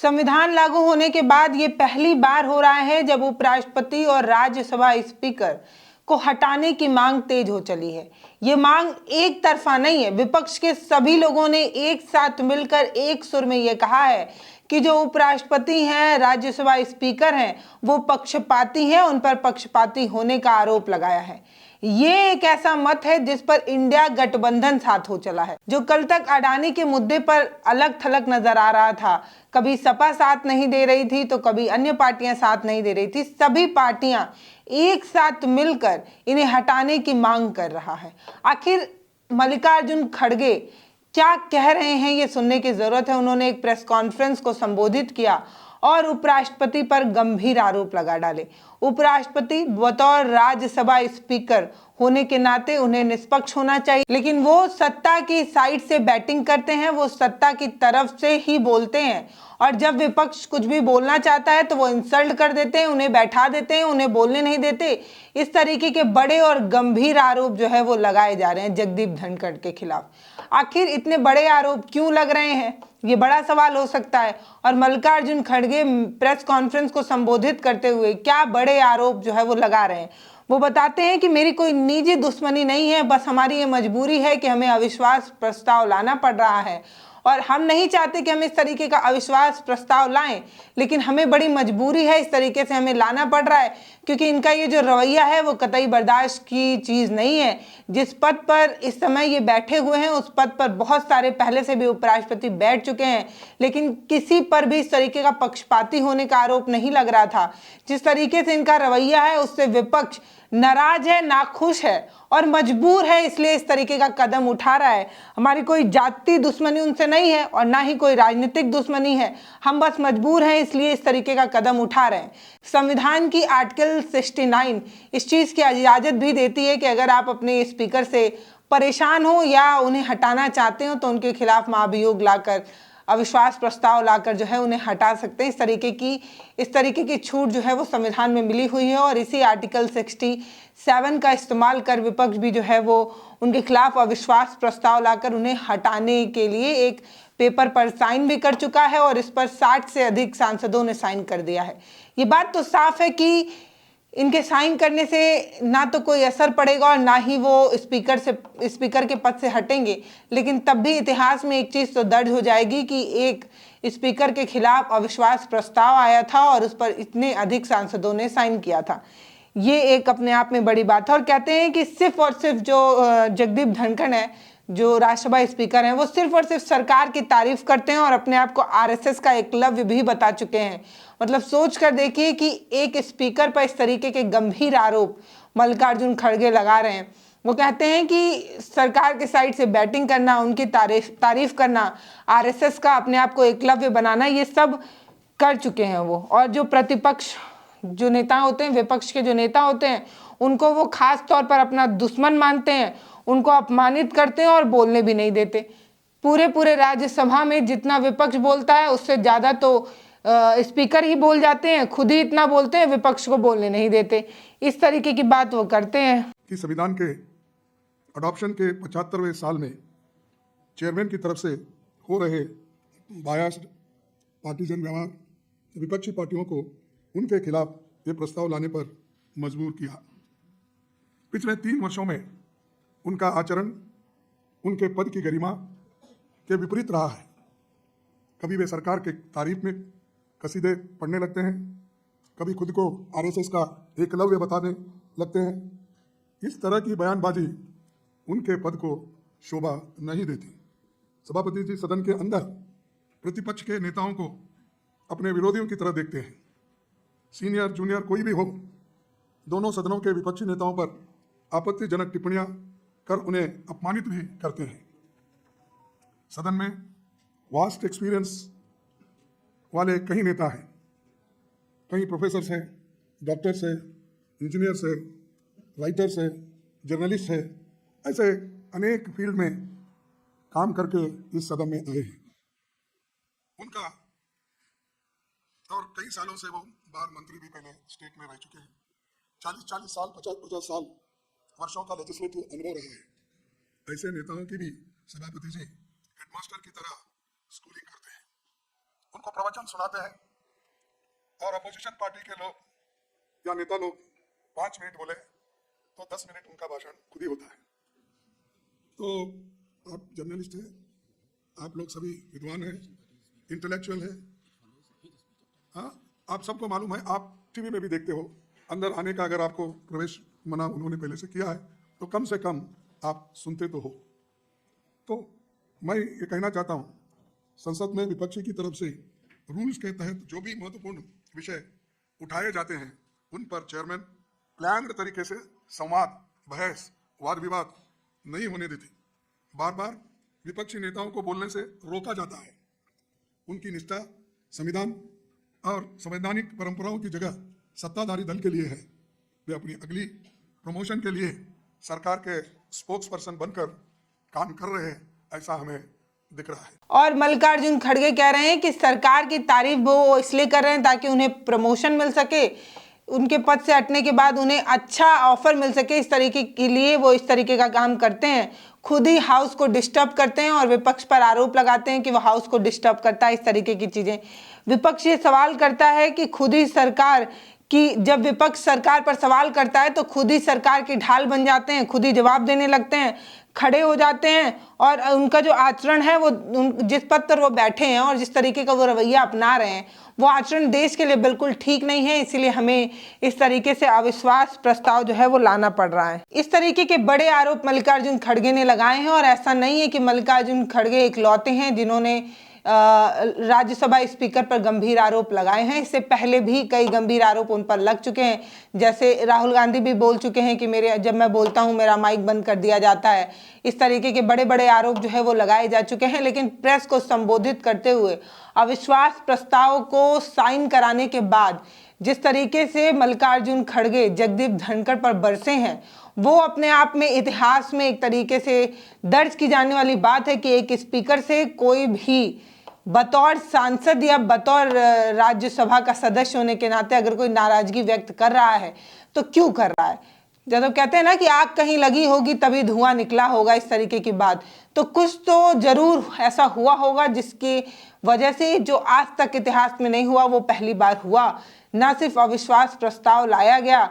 संविधान लागू होने के बाद ये पहली बार हो रहा है जब उपराष्ट्रपति और राज्यसभा स्पीकर को हटाने की मांग तेज हो चली है। ये मांग एक तरफा नहीं है। विपक्ष के सभी लोगों ने एक साथ मिलकर एक सुर में ये कहा है कि जो उपराष्ट्रपति हैं, राज्यसभा स्पीकर हैं, वो पक्षपाती हैं, उन पर पक्षपाती होने का आरोप लगाया है। ये एक ऐसा मत है जिस पर इंडिया गठबंधन साथ हो चला है। जो कल तक अडानी के मुद्दे पर अलग थलग नजर आ रहा था, कभी सपा साथ नहीं दे रही थी तो कभी अन्य पार्टियां साथ नहीं दे रही थी, सभी पार्टियां एक साथ मिलकर इन्हें हटाने की मांग कर रहा है। आखिर मल्लिकार्जुन खड़गे क्या कह रहे हैं, ये सुनने की जरूरत है। उन्होंने एक प्रेस कॉन्फ्रेंस को संबोधित किया और उपराष्ट्रपति पर गंभीर आरोप लगा डाले। उपराष्ट्रपति बतौर राज्यसभा स्पीकर होने के नाते उन्हें निष्पक्ष होना चाहिए, लेकिन वो सत्ता की साइड से बैटिंग करते हैं, वो सत्ता की तरफ से ही बोलते हैं और जब विपक्ष कुछ भी बोलना चाहता है तो वो इंसल्ट कर देते हैं, उन्हें बैठा देते हैं, उन्हें बोलने नहीं देते। इस तरीके के बड़े और गंभीर आरोप जो है वो लगाए जा रहे हैं जगदीप धनखड़ के खिलाफ। आखिर इतने बड़े आरोप क्यों लग रहे हैं, ये बड़ा सवाल हो सकता है। और मल्लिकार्जुन खड़गे प्रेस कॉन्फ्रेंस को संबोधित करते हुए क्या बड़े आरोप जो है वो लगा रहे हैं। वो बताते हैं कि मेरी कोई निजी दुश्मनी नहीं है, बस हमारी ये मजबूरी है कि हमें अविश्वास प्रस्ताव लाना पड़ रहा है और हम नहीं चाहते कि हम इस तरीके का अविश्वास प्रस्ताव लाएं, लेकिन हमें बड़ी मजबूरी है, इस तरीके से हमें लाना पड़ रहा है क्योंकि इनका ये जो रवैया है वो कतई बर्दाश्त की चीज़ नहीं है। जिस पद पर इस समय ये बैठे हुए हैं उस पद पर बहुत सारे पहले से भी उपराष्ट्रपति बैठ चुके हैं, लेकिन किसी पर भी इस तरीके का पक्षपाती होने का आरोप नहीं लग रहा था। जिस तरीके से इनका रवैया है उससे विपक्ष नाराज है, नाखुश है और मजबूर है, इसलिए इस तरीके का कदम उठा रहा है। हमारी कोई जाति दुश्मनी उनसे नहीं है और ना ही कोई राजनीतिक दुश्मनी है, हम बस मजबूर हैं, इसलिए इस तरीके का कदम उठा रहे हैं। संविधान की आर्टिकल 69 इस चीज़ की इजाज़त भी देती है कि अगर आप अपने स्पीकर से परेशान हो या उन्हें हटाना चाहते हो तो उनके खिलाफ महाभियोग लाकर, अविश्वास प्रस्ताव लाकर जो है उन्हें हटा सकते हैं। इस तरीके की छूट जो है वो संविधान में मिली हुई है और इसी आर्टिकल 67 का इस्तेमाल कर विपक्ष भी जो है वो उनके खिलाफ अविश्वास प्रस्ताव लाकर उन्हें हटाने के लिए एक पेपर पर साइन भी कर चुका है और इस पर 60 से अधिक सांसदों ने साइन कर दिया है। ये बात तो साफ है कि इनके साइन करने से ना तो कोई असर पड़ेगा और ना ही वो स्पीकर के पद से हटेंगे, लेकिन तब भी इतिहास में एक चीज़ तो दर्ज हो जाएगी कि एक स्पीकर के खिलाफ अविश्वास प्रस्ताव आया था और उस पर इतने अधिक सांसदों ने साइन किया था। ये एक अपने आप में बड़ी बात है। और कहते हैं कि सिर्फ और सिर्फ जो जगदीप धनखड़ है, जो राज्यसभा स्पीकर हैं, वो सिर्फ और सिर्फ सरकार की तारीफ करते हैं और अपने आप को आरएसएस का एकलव्य भी बता चुके हैं। मतलब सोच कर देखिए कि एक स्पीकर पर इस तरीके के गंभीर आरोप मल्लिकार्जुन खड़गे लगा रहे हैं। वो कहते हैं कि सरकार के साइड से बैटिंग करना, उनकी तारीफ करना, आरएसएस का अपने आप को एकलव्य बनाना, ये सब कर चुके हैं वो। और जो प्रतिपक्ष जो नेता होते हैं, विपक्ष के जो नेता होते हैं, उनको वो खास तौर पर अपना दुश्मन मानते हैं, उनको अपमानित करते हैं और बोलने भी नहीं देते। पूरे राज्यसभा में जितना विपक्ष बोलता है उससे ज़्यादा तो स्पीकर ही बोल जाते हैं, खुद ही इतना बोलते हैं, विपक्ष को बोलने नहीं देते। इस तरीके की बात वो करते हैं कि संविधान के अडॉप्शन के 75वें साल में चेयरमैन की तरफ से हो रहे बायास्ड पार्टीजन व्यवहार विपक्षी पार्टियों को उनके खिलाफ ये प्रस्ताव लाने पर मजबूर किया। पिछले 3 वर्षों में उनका आचरण उनके पद की गरिमा के विपरीत रहा है। कभी वे सरकार के तारीफ में कसीदे पढ़ने लगते हैं, कभी खुद को आरएसएस का एकलव्य बताने लगते हैं। इस तरह की बयानबाजी उनके पद को शोभा नहीं देती। सभापति जी सदन के अंदर प्रतिपक्ष के नेताओं को अपने विरोधियों की तरह देखते हैं। सीनियर जूनियर कोई भी हो, दोनों सदनों के विपक्षी नेताओं पर आपत्तिजनक टिप्पणियां कर उन्हें अपमानित भी करते हैं। सदन में वास्ट एक्सपीरियंस वाले कई नेता हैं, कई प्रोफेसर्स हैं, डॉक्टर्स हैं, इंजीनियर्स हैं, राइटर्स हैं, जर्नलिस्ट हैं, ऐसे अनेक फील्ड में काम करके इस सदन में आए हैं। उनका और कई सालों से वो बार मंत्री भी पहले स्टेट में रह चुके हैं। 40 साल 50 साल वर्षों का लेजिस्लेटिव अनुभव रहा है। ऐसे नेताओं की भी सभापति जी हेडमास्टर की तरह स्कूलिंग करते हैं। उनको प्रवचन सुनाते हैं, और अपोजिशन पार्टी के लोग या नेता लोग 5 मिनट बोले तो 10 मिनट उनका भाषण खुद ही होता है। तो आप जर्नलिस्ट हैं, आप लोग सभी विद्वान हैं, इंटेलेक्चुअल हैं, हाँ, आप सबको मालूम है, आप टीवी में भी देखते हो, अंदर आने का अगर आपको प्रवेश मना उन्होंने पहले से किया है तो कम से कम आप सुनते तो हो। तो मैं ये कहना चाहता हूँ, संसद में विपक्षी की तरफ से रूल्स के तहत जो भी महत्वपूर्ण विषय उठाए जाते हैं उन पर चेयरमैन प्लान्ड तरीके से संवाद, बहस, वाद विवाद नहीं होने देते। बार बार विपक्षी नेताओं को बोलने से रोका जाता है। उनकी निष्ठा संविधान और संवैधानिक परंपराओं की जगह सत्ताधारी दल के लिए है। वे अपनी अगली प्रमोशन के लिए सरकार के स्पोक्स पर्सन बनकर काम कर रहे हैं, ऐसा हमें दिख रहा है। और मल्लिकार्जुन खड़गे कह रहे हैं कि सरकार की तारीफ वो इसलिए कर रहे हैं ताकि उन्हें प्रमोशन मिल सके, उनके पद से हटने के बाद उन्हें अच्छा ऑफर मिल सके, इस तरीके के लिए वो इस तरीके का काम करते हैं। खुद ही हाउस को डिस्टर्ब करते हैं और विपक्ष पर आरोप लगाते हैं कि वो हाउस को डिस्टर्ब करता है, इस तरीके की चीजें। विपक्ष ये सवाल करता है कि खुद ही सरकार कि जब विपक्ष सरकार पर सवाल करता है तो खुद ही सरकार की ढाल बन जाते हैं, खुद ही जवाब देने लगते हैं, खड़े हो जाते हैं, और उनका जो आचरण है वो जिस पद पर वो बैठे हैं और जिस तरीके का वो रवैया अपना रहे हैं वो आचरण देश के लिए बिल्कुल ठीक नहीं है। इसीलिए हमें इस तरीके से अविश्वास प्रस्ताव जो है वो लाना पड़ रहा है। इस तरीके के बड़े आरोप मल्लिकार्जुन खड़गे ने लगाए हैं, और ऐसा नहीं है कि मल्लिकार्जुन खड़गे इकलौते हैं जिन्होंने राज्यसभा स्पीकर पर गंभीर आरोप लगाए हैं। इससे पहले भी कई गंभीर आरोप उन पर लग चुके हैं, जैसे राहुल गांधी भी बोल चुके हैं कि जब मैं बोलता हूं मेरा माइक बंद कर दिया जाता है। इस तरीके के बड़े बड़े आरोप जो है वो लगाए जा चुके हैं। लेकिन प्रेस को संबोधित करते हुए अविश्वास प्रस्ताव को साइन कराने के बाद जिस तरीके से मल्लिकार्जुन खड़गे जगदीप धनखड़ पर बरसे हैं, वो अपने आप में इतिहास में एक तरीके से दर्ज की जाने वाली बात है कि एक स्पीकर से कोई भी बतौर सांसद या बतौर राज्यसभा का सदस्य होने के नाते अगर कोई नाराजगी व्यक्त कर रहा है तो क्यों कर रहा है। जब कहते हैं ना कि आग कहीं लगी होगी तभी धुआं निकला होगा, इस तरीके की बात, तो कुछ तो जरूर ऐसा हुआ होगा जिसकी वजह से जो आज तक इतिहास में नहीं हुआ वो पहली बार हुआ। ना सिर्फ अविश्वास प्रस्ताव लाया गया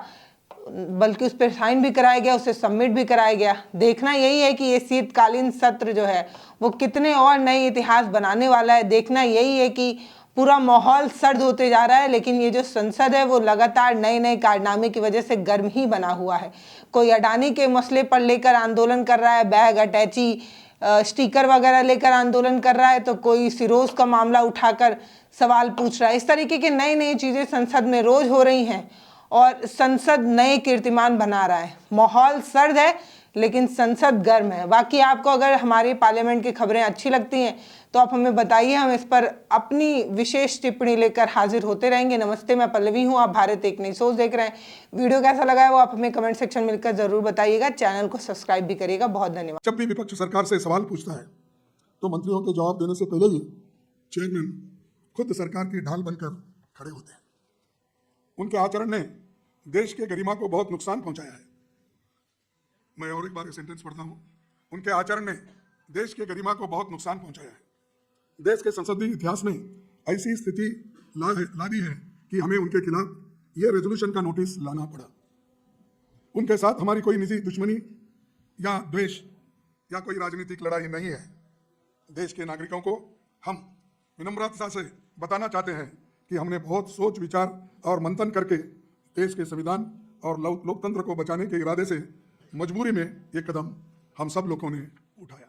बल्कि उस पर साइन भी कराया गया, उसे सबमिट भी कराया गया। देखना यही है कि ये शीतकालीन सत्र जो है वो कितने और नए इतिहास बनाने वाला है। देखना यही है कि पूरा माहौल सर्द होते जा रहा है, लेकिन ये जो संसद है वो लगातार नए नए कारनामे की वजह से गर्म ही बना हुआ है। कोई अडानी के मसले पर लेकर आंदोलन कर रहा है, बैग अटैची स्टिकर वगैरह लेकर आंदोलन कर रहा है, तो कोई सिरोज का मामला उठाकर सवाल पूछ रहा है। इस तरीके की नई नई चीजें संसद में रोज हो रही हैं और संसद नए कीर्तिमान बना रहा है। माहौल सर्द है लेकिन संसद गर्म है। बाकी आपको अगर हमारी पार्लियामेंट की खबरें अच्छी लगती हैं तो आप हमें बताइए, हम इस पर अपनी विशेष टिप्पणी लेकर हाजिर होते रहेंगे। नमस्ते, मैं पल्लवी हूँ, आप भारत एक नई सोच देख रहे हैं। वीडियो कैसा लगा है वो आप हमें कमेंट सेक्शन में लिखकर जरूर बताइएगा। चैनल को सब्सक्राइब भी करिएगा। बहुत धन्यवाद। जब भी विपक्ष सरकार से सवाल पूछता है तो मंत्रियों के जवाब देने से पहले ही चेयरमैन खुद सरकार की ढाल बनकर खड़े होते हैं। उनके आचरण ने देश के गरिमा को बहुत नुकसान पहुंचाया है। मैं और एक बार ये सेंटेंस पढ़ता हूं। उनके आचरण ने देश के गरिमा को बहुत नुकसान पहुंचाया है। देश के संसदीय इतिहास में ऐसी स्थिति ला दी है कि हमें उनके खिलाफ यह रेजोल्यूशन का नोटिस लाना पड़ा। उनके साथ हमारी कोई निजी दुश्मनी या द्वेष या कोई राजनीतिक लड़ाई नहीं है। देश के नागरिकों को हम विनम्रता से बताना चाहते हैं कि हमने बहुत सोच विचार और मंथन करके देश के संविधान और लोकतंत्र को बचाने के इरादे से मजबूरी में ये कदम हम सब लोगों ने उठाया।